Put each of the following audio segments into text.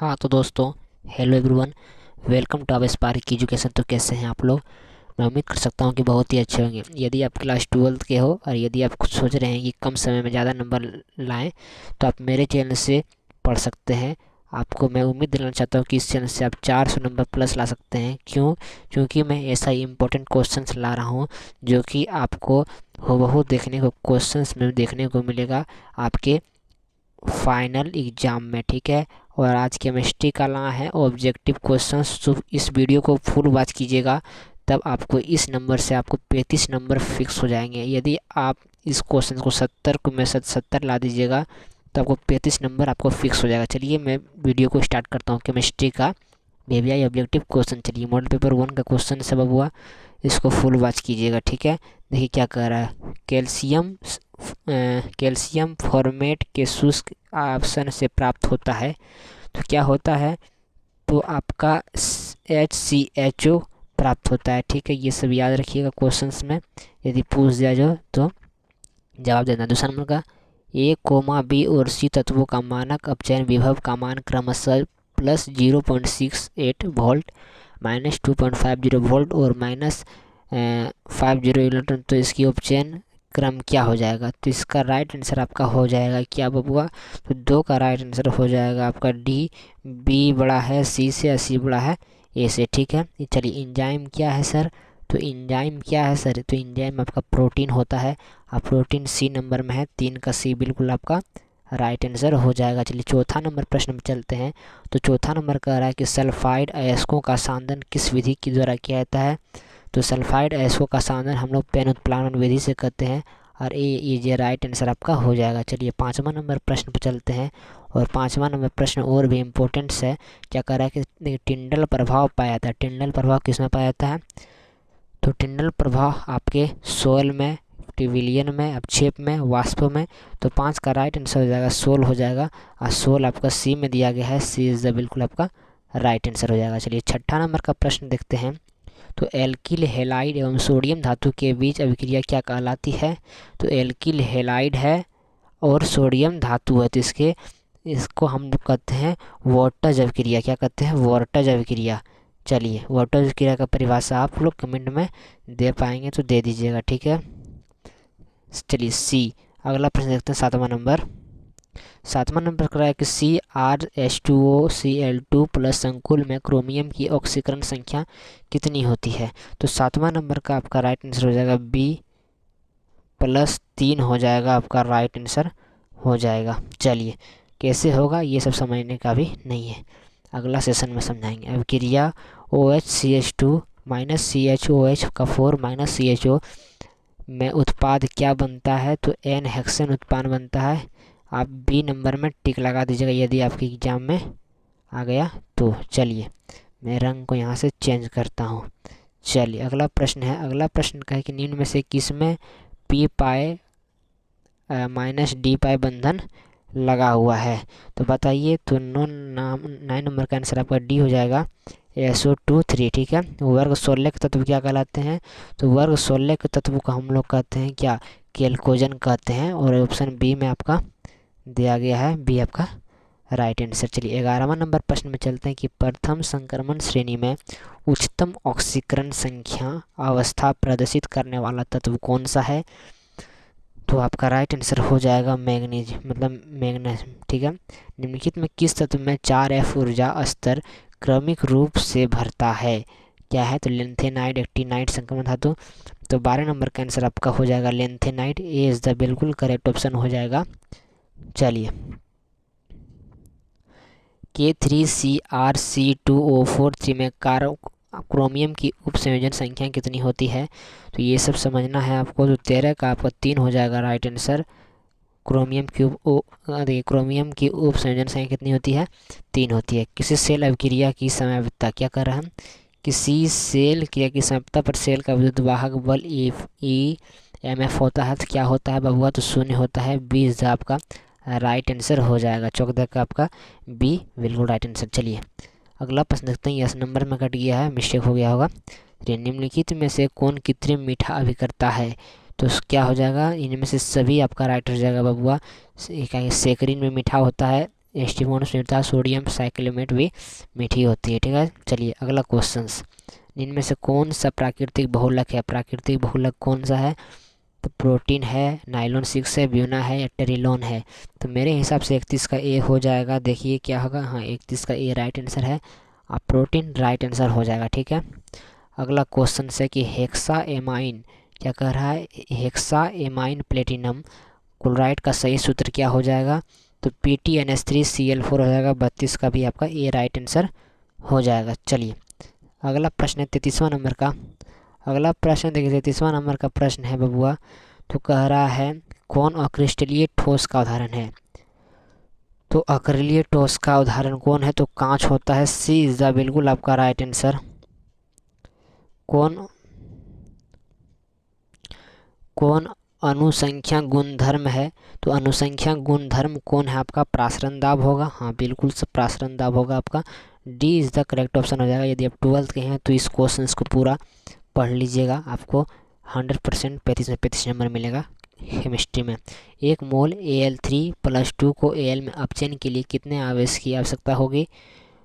हाँ तो दोस्तों, hello everyone, welcome to our Spark Education. तो कैसे हैं आप लोग? मैं उम्मीद कर सकता हूँ कि बहुत ही अच्छे होंगे। यदि आप क्लास 12th के हो और यदि आप कुछ सोच रहे हैं कि कम समय में ज़्यादा नंबर लाएं, तो आप मेरे चैनल से पढ़ सकते हैं। आपको मैं उम्मीद दिलाना चाहता हूँ कि इस चैनल से आप 400 नंबर प्लस ला सकते हैं। क्यों? क्योंकि मैं ऐसा इम्पोर्टेंट क्वेश्चंस ला रहा हूँ जो कि आपको हूबहू देखने को क्वेश्चंस में देखने को मिलेगा आपके फाइनल एग्ज़ाम में, ठीक है। और आज केमिस्ट्री का ला है ऑब्जेक्टिव क्वेश्चंस। तो इस वीडियो को फुल वॉच कीजिएगा, तब आपको इस नंबर से आपको 35 नंबर फिक्स हो जाएंगे। यदि आप इस क्वेश्चन को 70 को में 70 ला दीजिएगा तो आपको 35 नंबर आपको फिक्स हो जाएगा। चलिए मैं वीडियो को स्टार्ट करता हूँ। केमिस्ट्री का बेबियाई ऑब्जेक्टिव क्वेश्चन, चलिए मॉडल पेपर 1 का क्वेश्चन सबब हुआ, इसको फुल वॉच कीजिएगा, ठीक है। देखिए क्या कह रहा है। कैल्शियम फॉर्मेट के शुष्क ऑप्शन से प्राप्त होता है, तो क्या होता है? तो आपका HCHO प्राप्त होता है, ठीक है। ये सब याद रखिएगा क्वेश्चंस में यदि पूछ दिया जाए तो जवाब देना। दूसरा नंबर का A, B और C तत्वों का मानक अपचयन विभव का मान क्रमशः प्लस 0.68 वोल्ट, माइनस 2.50 वोल्ट और माइनस 50 इलेक्ट्रॉन, तो इसकी उपचयन क्रम क्या हो जाएगा? तो इसका राइट आंसर आपका हो जाएगा क्या बबुआ? तो 2 का राइट आंसर हो जाएगा आपका D। B बड़ा है C से और C बड़ा है A से, ठीक है। चलिए एंजाइम क्या है सर? तो एंजाइम क्या है सर? तो एंजाइम आपका प्रोटीन होता है, और प्रोटीन C नंबर में है। 3 का C बिल्कुल आपका राइट आंसर हो जाएगा। चलिए चौथा नंबर प्रश्न में चलते हैं। तो चौथा नंबर कह रहा है कि सल्फाइड अयस्कों का सांदन किस विधि के द्वारा किया जाता है? तो सल्फाइड अयस्कों का सांदन हम लोग पेन उत्प्लावन विधि से करते हैं, और ये राइट आंसर आपका हो जाएगा। चलिए पाँचवा नंबर प्रश्न पर चलते हैं, और पाँचवा नंबर प्रश्न और भी इम्पोर्टेंट्स है। क्या कह रहा है कि टिंडल प्रभाव पाया जाता है। टिंडल प्रभाव किस में पाया जाता है? तो टिंडल प्रभाव आपके सोल में, टिविलियन में, अपक्षेप में, वाष्प में। तो 5 का राइट आंसर हो जाएगा सोल हो जाएगा, और सोल आपका C में दिया गया है। C इज़ द बिल्कुल आपका राइट आंसर हो जाएगा। चलिए छठा नंबर का प्रश्न देखते हैं। तो एल्किल हैलाइड एवं सोडियम धातु के बीच अभिक्रिया क्या कहलाती है? तो एल्किल हैलाइड है और सोडियम धातु है, तो इसको हम लोग कहते हैं वोल्टेज अभिक्रिया। क्या कहते हैं? वोल्टेज अभिक्रिया। चलिए वोल्टेज अभिक्रिया का परिभाषा आप लोग कमेंट में दे पाएंगे तो दे दीजिएगा, ठीक है। चलिए C। अगला प्रश्न देखते हैं सातवां नंबर। सातवां नंबर कर रहा है कि CrH2OCl2 प्लस संकुल में क्रोमियम की ऑक्सीकरण संख्या कितनी होती है? तो सातवां नंबर का आपका राइट आंसर हो जाएगा B+3 हो जाएगा, आपका राइट आंसर हो जाएगा। चलिए कैसे होगा ये सब समझने का भी नहीं है, अगला सेशन में समझाएंगे। अब क्रिया OHCH2 माइनस CHOH का 4 माइनस CHO में उत्पाद क्या बनता है? तो N हेक्सेन उत्पाद बनता है। आप B नंबर में टिक लगा दीजिएगा यदि आपके एग्जाम में आ गया तो। चलिए मैं रंग को यहाँ से चेंज करता हूँ। चलिए अगला प्रश्न है। अगला प्रश्न का है कि निम्न में से किस में P पाए माइनस D पाए बंधन लगा हुआ है? तो बताइए। तो 9 नंबर का आंसर आपका D हो जाएगा, SO2 3, ठीक है। वर्ग 16 के तत्व क्या कहलाते हैं? तो वर्ग 16 के तत्व को हम लोग कहते हैं क्या? कैल्कोजन कहते हैं। और ऑप्शन B में आपका दिया गया है, B आपका राइट आंसर। चलिए 11वां नंबर प्रश्न में चलते हैं कि प्रथम संक्रमण श्रेणी में उच्चतम ऑक्सीकरण संख्या अवस्था प्रदर्शित करने वाला तत्व कौन सा है? तो आपका राइट आंसर हो जाएगा मैग्नीज, मतलब मैग्नेस, ठीक है। निम्नलिखित में किस तत्व में 4F ऊर्जा स्तर क्रमिक रूप से भरता है? क्या है? तो लेंथेनाइड, एक्टिनाइड, संक्रमण धातु। तो 12 नंबर का आंसर आपका हो जाएगा लेंथेनाइड। ए इज़ द बिल्कुल करेक्ट ऑप्शन हो जाएगा। चलिए K3CrC2O43 में क्रोमियम की उप संयोजन संख्या कितनी होती है? तो ये सब समझना है आपको। तो 13 का आपका 3 हो जाएगा राइट आंसर। क्रोमियम की उप संयोजन संख्या कितनी होती है? 3 होती है। किसी सेल अभिक्रिया की समयावधिता, क्या कर रहे हैं हम? किसी सेल क्रिया की समयावधिता पर सेल का विद्युत वाहक बल EMF होता है, तो क्या होता है बबुआ? तो 0 होता है। B इज आपका राइट आंसर हो जाएगा। 14 का आपका B बिल्कुल राइट आंसर। चलिए अगला प्रश्न देखते हैं। यस नंबर में कट गया है, मिस्टेक हो गया होगा। निम्नलिखित में से कौन कृत्रिम मीठा अभिकर्ता है? तो क्या हो जाएगा? इनमें से सभी आपका राइट हो जाएगा बबुआ। सेक्रिन में मीठा होता है, एस्टिमोन्स मीठा, सोडियम साइक्लोमेट भी मीठी होती है, ठीक है। चलिए अगला क्वेश्चन, इनमें से कौन सा प्राकृतिक बहुलक है? प्राकृतिक बहुलक कौन सा है? तो प्रोटीन है, नाइलॉन 6 है, ब्यूना है या टेरिलॉन है? तो मेरे हिसाब से 31 का ए हो जाएगा। देखिए क्या होगा, हाँ 31 का ए राइट आंसर है। आप प्रोटीन राइट आंसर हो जाएगा, ठीक है। अगला क्वेश्चन है कि हेक्सा एमाइन, क्या कह रहा है, हेक्सा एमाइन प्लेटिनम क्लोराइड का सही सूत्र क्या हो जाएगा? तो PTNS3Cl4 हो जाएगा। 32 का भी आपका ए राइट आंसर हो जाएगा। चलिए अगला प्रश्न है 33वां नंबर का। अगला प्रश्न देखिए 33वां नंबर का प्रश्न है बबुआ, तो कह रहा है कौन अक्रिस्टलीय ठोस का उदाहरण है? तो अक्रिस्टलीय ठोस का उदाहरण कौन है? तो कांच होता है। सी इज द बिल्कुल आपका राइट आंसर। कौन अनुसंख्या गुणधर्म है? तो अनुसंख्या गुणधर्म कौन है आपका? प्रासरण दाब होगा, हाँ बिल्कुल सब प्रासरण दाब होगा आपका। D is the correct option हो जाएगा। यदि आप 12th के हैं तो इस क्वेश्चन को पूरा पढ़ लीजिएगा, आपको 100% 35 में 35 नंबर मिलेगा केमिस्ट्री में। 1 मोल Al3+2 को Al में अपचयन के लिए कितने आवेश की आवश्यकता होगी?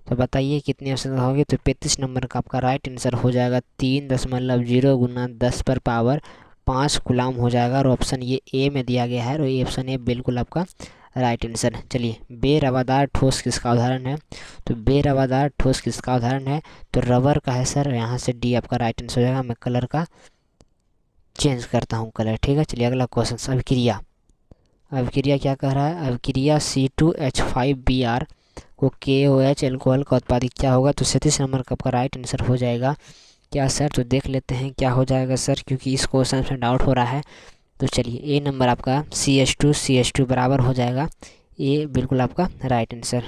तो बताइए कितनी आवश्यकता होगी? तो 35 नंबर का आपका राइट आंसर हो जाएगा 3.0 गुना 10 पर पावर 5 गुलाम हो जाएगा। और ऑप्शन ये ए में दिया गया है, और ये ऑप्शन ए बिल्कुल आपका राइट आंसर है। चलिए बेरवादार ठोस किसका उदाहरण है? तो बेरवादार ठोस किसका उदाहरण है? तो रबर का है सर। यहाँ से डी आपका राइट आंसर हो जाएगा। मैं कलर का चेंज करता हूँ कलर, ठीक है। चलिए अगला क्वेश्चन, अभिक्रिया। अभिक्रिया क्या कह रहा है? अभिक्रिया C2H5Br को KOH एल्कोहल का उत्पादित क्या होगा? तो 37 नंबर का आपका राइट आंसर हो जाएगा। क्या सर? तो देख लेते हैं क्या हो जाएगा सर, क्योंकि इस क्वेश्चन में डाउट हो रहा है। तो चलिए ए नंबर आपका CH2 बराबर हो जाएगा। ए बिल्कुल आपका राइट आंसर।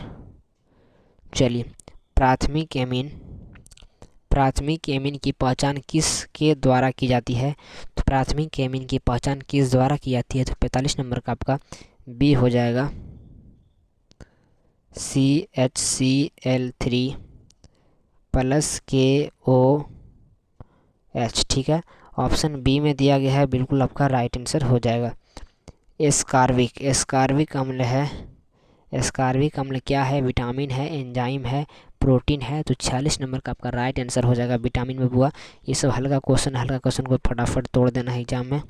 चलिए प्राथमिक एमीन की पहचान किस के द्वारा की जाती है? तो प्राथमिक एमीन की पहचान किस द्वारा की जाती है? तो 45 नंबर का आपका बी हो जाएगा। CHCl3 + KOH, ठीक है। ऑप्शन बी में दिया गया है, बिल्कुल आपका राइट आंसर हो जाएगा। एस्कार्बिक अम्ल है। एस्कार्बिक अम्ल क्या है? विटामिन है, एंजाइम है, प्रोटीन है। तो 46 नंबर का आपका राइट आंसर हो जाएगा विटामिन में बुआ। ये सब हल्का क्वेश्चन को फटाफट तोड़ देना है एग्जाम में,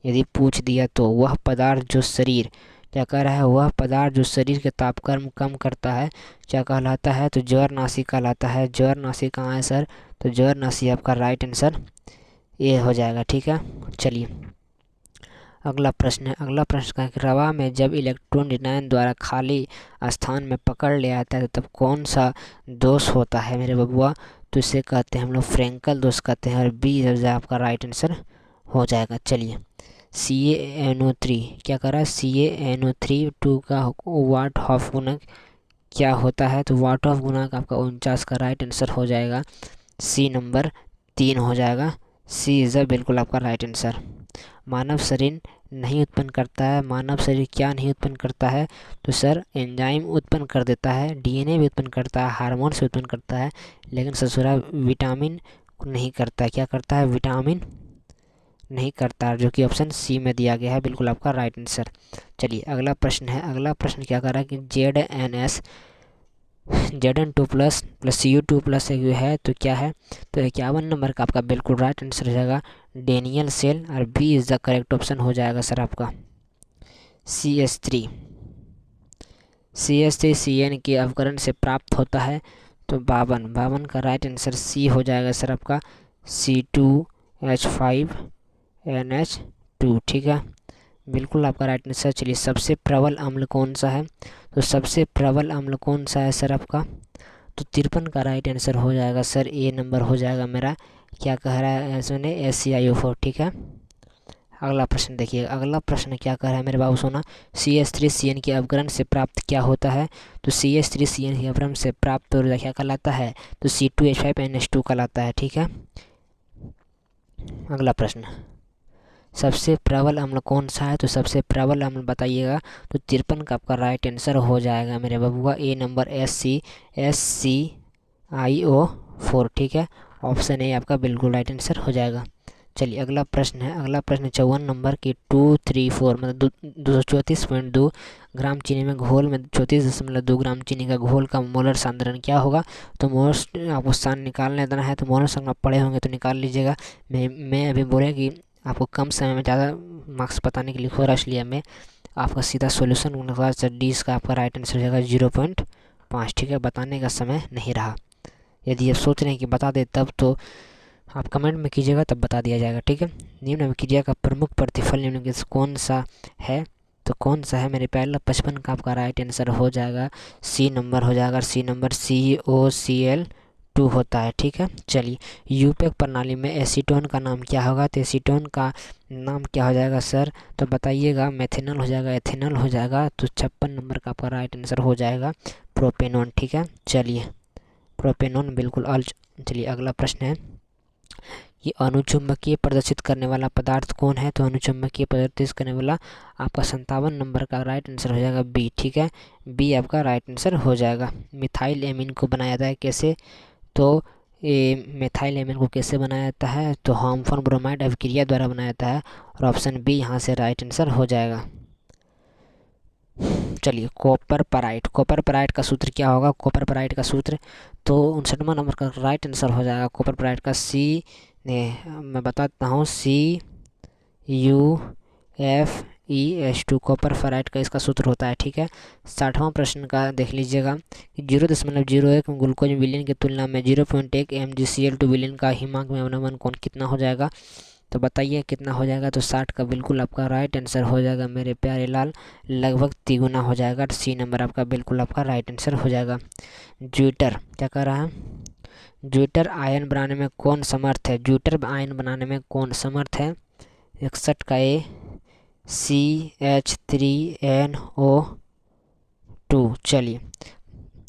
यदि पूछ दिया तो। वह पदार्थ जो शरीर, क्या कह रहा है? वह पदार्थ जो शरीर के तापक्रम कम करता है क्या कहलाता है? तो ज्वरनाशी कहलाता है। ज्वरनाशी कहाँ है सर? तो ज्वरनाशी आपका राइट आंसर ये हो जाएगा, ठीक है। चलिए अगला प्रश्न है। अगला प्रश्न का रवा में जब इलेक्ट्रॉन विन्यायन द्वारा खाली स्थान में पकड़ ले आता है तो तब कौन सा दोष होता है मेरे बबुआ? तो इसे कहते हैं हम लोग फ्रेंकल दोष कहते हैं, और बी आपका राइट आंसर हो जाएगा। चलिए CaNO3 क्या कर रहा है? CaNO3 2 का वाट ऑफ गुणक क्या होता है? तो वाट ऑफ गुणक आपका 49 का राइट आंसर हो जाएगा। सी नंबर 3 हो जाएगा। सी इज़ बिल्कुल आपका राइट आंसर। मानव शरीर नहीं उत्पन्न करता है। मानव शरीर क्या नहीं उत्पन्न करता है? तो सर एंजाइम उत्पन्न कर देता है, DNA भी उत्पन्न करता है, हार्मोन से उत्पन्न करता है, लेकिन ससुरा विटामिन नहीं करता है। क्या करता है? विटामिन नहीं करता, जो कि ऑप्शन सी में दिया गया है, बिल्कुल आपका राइट आंसर। चलिए अगला प्रश्न है। अगला प्रश्न क्या कर रहा है कि Zn2+ Cu2+ एक है, तो क्या है? तो 51 नंबर का आपका बिल्कुल राइट आंसर हो जाएगा डेनियल सेल, और B is the correct option हो जाएगा सर आपका। CH3 Cn के अवकरण से प्राप्त होता है। तो 52 का राइट आंसर सी हो जाएगा सर आपका। C2H5NH2, ठीक है, बिल्कुल आपका राइट आंसर। चलिए सबसे प्रबल अम्ल कौन सा है? तो सबसे प्रबल अम्ल कौन सा है सर आपका? तो 53 का राइट आंसर हो जाएगा सर। ए नंबर हो जाएगा मेरा। क्या कह रहा है सुने? SCiO4, ठीक है। अगला प्रश्न देखिए। अगला प्रश्न क्या कह रहा है मेरे बाबू सोना? CH3Cn के अवकरण से प्राप्त क्या होता है? तो CH3Cn के अवकरण से प्राप्त ऊर्जा क्या कहलाता है? तो C2H5NH2 कहलाता है, ठीक है। अगला प्रश्न, सबसे प्रबल अम्ल कौन सा है? तो सबसे प्रबल अम्ल बताइएगा। तो 53 का आपका राइट आंसर हो जाएगा मेरे बबुआ। ए नंबर SCIO4, ठीक है। ऑप्शन ए आपका बिल्कुल राइट आंसर हो जाएगा। चलिए अगला प्रश्न है, अगला प्रश्न 54 नंबर की 234 मतलब 234.2 ग्राम चीनी में घोल में 34.2 ग्राम चीनी का घोल का मोलर सांद्रण क्या होगा। तो मोस्ट आपको स्थान निकालने देना है, तो मोलर सांद्रण आप पढ़े होंगे तो निकाल लीजिएगा। मैं अभी बोले कि आपको कम समय में ज़्यादा मार्क्स बताने के लिए हो रहा, इसलिए मैं आपका सीधा सोल्यूशन निकाल डी इसका आपका राइट आंसर हो जाएगा 0.5। ठीक है, बताने का समय नहीं रहा। यदि आप सोच रहे हैं कि बता दे तब तो आप कमेंट में कीजिएगा, तब बता दिया जाएगा। ठीक है, निम्न क्रिया का प्रमुख प्रतिफल निम्न कौन सा है। तो कौन सा है मेरे पहला 55 का आपका राइट आंसर हो जाएगा सी नंबर हो जाएगा। सी नंबर COCl2 होता है। ठीक है, चलिए यूपेक प्रणाली में एसीटोन का नाम क्या होगा। तो एसीटोन का नाम क्या हो जाएगा सर, तो बताइएगा। मेथेनॉल हो जाएगा, एथेनॉल हो जाएगा। तो 56 नंबर का आपका राइट आंसर हो जाएगा प्रोपेनॉन। ठीक है, चलिए प्रोपेनॉन बिल्कुल चलिए अगला प्रश्न है, ये अनुचुंबकीय प्रदर्शित करने वाला पदार्थ कौन है। तो अनुचुंबकीय प्रदर्शित करने वाला आपका 57 नंबर का राइट आंसर हो जाएगा बी। ठीक है, बी आपका राइट आंसर हो जाएगा। मिथाइल एमीन को बनाया जाता है कैसे, तो ये मिथाइल एमीन को कैसे बनाया जाता है, तो हार्मफॉर्म ब्रोमाइड अभिक्रिया द्वारा बनाया जाता है, और ऑप्शन बी यहाँ से राइट आंसर हो जाएगा। चलिए कॉपर पराइट, कॉपर पराइट का सूत्र क्या होगा। कॉपर पराइट का सूत्र तो 59वां नंबर का राइट आंसर हो जाएगा कॉपर पराइट का मैं बताता हूँ CuFeS2 कॉपर फेराइट का इसका सूत्र होता है। ठीक है, 60वां प्रश्न का देख लीजिएगा, 0.01 ग्लूकोज विलियन की तुलना में 0.1 MgCl2 विलियन का हिमांक में अवनमन कोण कितना हो जाएगा। तो बताइए कितना हो जाएगा। तो 60 का बिल्कुल आपका राइट आंसर हो जाएगा मेरे प्यारे लाल, लगभग 3 गुना हो जाएगा। सी नंबर आपका बिल्कुल आपका राइट आंसर हो जाएगा। ज्यूटर क्या कर रहा है, ज्यूटर आयन बनाने में कौन समर्थ है। ज्यूटर आयन बनाने में कौन समर्थ है। 61 का ए CH3NO2। चलिए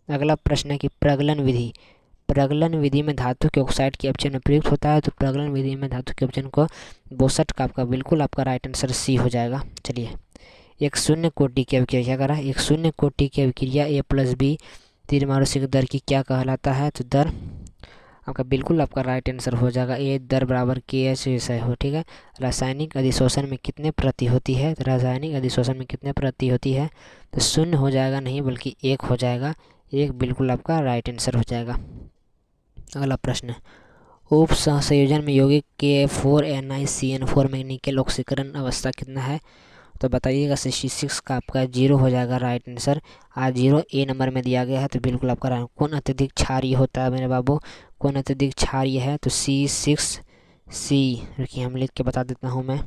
अगला प्रश्न है कि प्रगलन विधि, प्रगलन विधि में धातु के ऑक्साइड की अपचयन में प्रयुक्त होता है। तो प्रगलन विधि में धातु के अपचयन को 62 का आपका बिल्कुल आपका राइट आंसर सी हो जाएगा। चलिए एक शून्य कोटि की अभिक्रिया क्या करा है, एक शून्य कोटि की अभिक्रिया A+B त्रिमारुषिक दर की क्या कहलाता है। तो दर आपका बिल्कुल आपका राइट आंसर हो जाएगा ए, दर बराबर KH विषय हो। ठीक है, रासायनिक अधिशोषण में कितने प्रति होती है। तो रासायनिक अधिशोषण में कितने प्रति होती है, तो 0 हो जाएगा नहीं बल्कि 1 हो जाएगा। 1 बिल्कुल आपका राइट आंसर हो जाएगा। अगला प्रश्न, उप संयोजन में यौगिक K4NiCN4 में निकेल ऑक्सीकरण अवस्था कितना है। तो बताइएगा 66 का आपका 0 हो जाएगा राइट आंसर। आज 0 ए नंबर में दिया गया है, तो बिल्कुल आपका राइट। कौन अत्यधिक क्षारीय होता है मेरे बाबू, कौन अत्यधिक क्षारीय है। तो C6C, रुकिए हम लिख के बता देता हूँ मैं।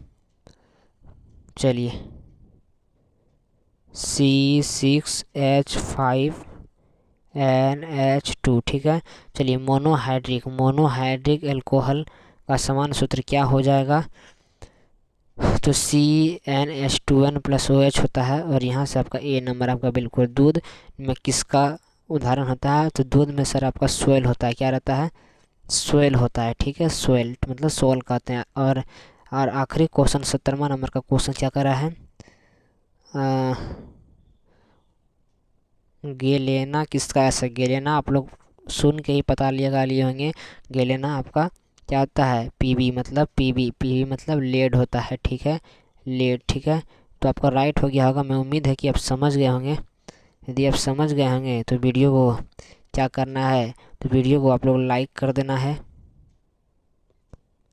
चलिए C6H5NH2। ठीक है, चलिए मोनोहाइड्रिक एल्कोहल का समान सूत्र क्या हो जाएगा। तो CnH2n+OH होता है, और यहाँ से आपका ए नंबर आपका बिल्कुल। दूध में किसका उदाहरण होता है। तो दूध में सर आपका सोयल होता है, क्या रहता है, सोयल होता है। ठीक है, सोयल मतलब सोल कहते हैं। और आखिरी क्वेश्चन 70वां नंबर का क्वेश्चन क्या कर रहा है, गेलेना किसका ऐसा। गेलेना आप लोग सुन के ही पता लिए होंगे। गेलेना आपका क्या होता है, पीबी मतलब पीबी मतलब लेड होता है। ठीक है, लेड। ठीक है, तो आपका राइट हो गया होगा। मैं उम्मीद है कि आप समझ गए होंगे। यदि आप समझ गए होंगे तो वीडियो को क्या करना है, तो वीडियो को आप लोग लाइक कर देना है।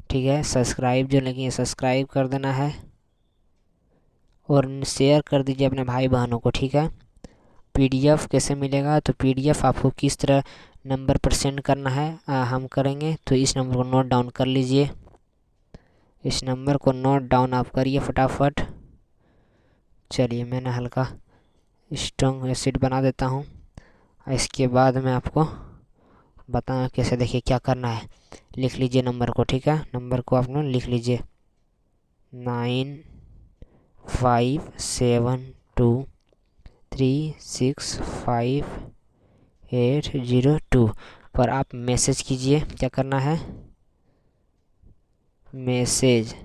ठीक है, सब्सक्राइब जो लगी है सब्सक्राइब कर देना है, और शेयर कर दीजिए अपने भाई बहनों को। ठीक है, PDF कैसे मिलेगा, तो PDF आपको किस तरह नंबर पर सेंड करना है हम करेंगे। तो इस नंबर को नोट डाउन कर लीजिए, इस नंबर को नोट डाउन आप करिए फटाफट। चलिए मैंने हल्का स्ट्रॉन्ग एसिड बना देता हूँ, इसके बाद मैं आपको बताऊँ कैसे। देखिए क्या करना है, लिख लीजिए नंबर को। ठीक है, नंबर को आप लोग लिख लीजिए 9572365802 पर आप मैसेज कीजिए। क्या करना है, मैसेज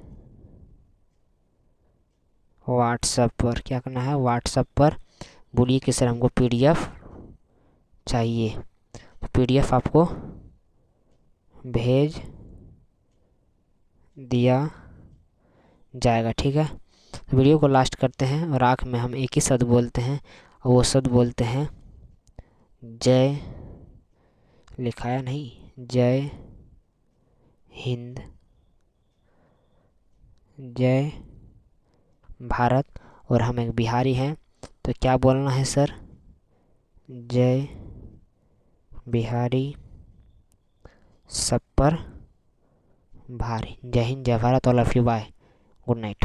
व्हाट्सएप पर। क्या करना है, व्हाट्सएप पर बोलिए कि सर हमको PDF चाहिए। PDF आपको भेज दिया जाएगा। ठीक है, तो वीडियो को लास्ट करते हैं और आँख में हम एक ही शब्द बोलते हैं और वो शब्द बोलते हैं जय, लिखाया नहीं, जय हिंद, जय भारत। और हम एक बिहारी हैं तो क्या बोलना है सर? जय बिहारी सब पर भारी। जय हिंद, जय Bharat, all of you, bye, good night.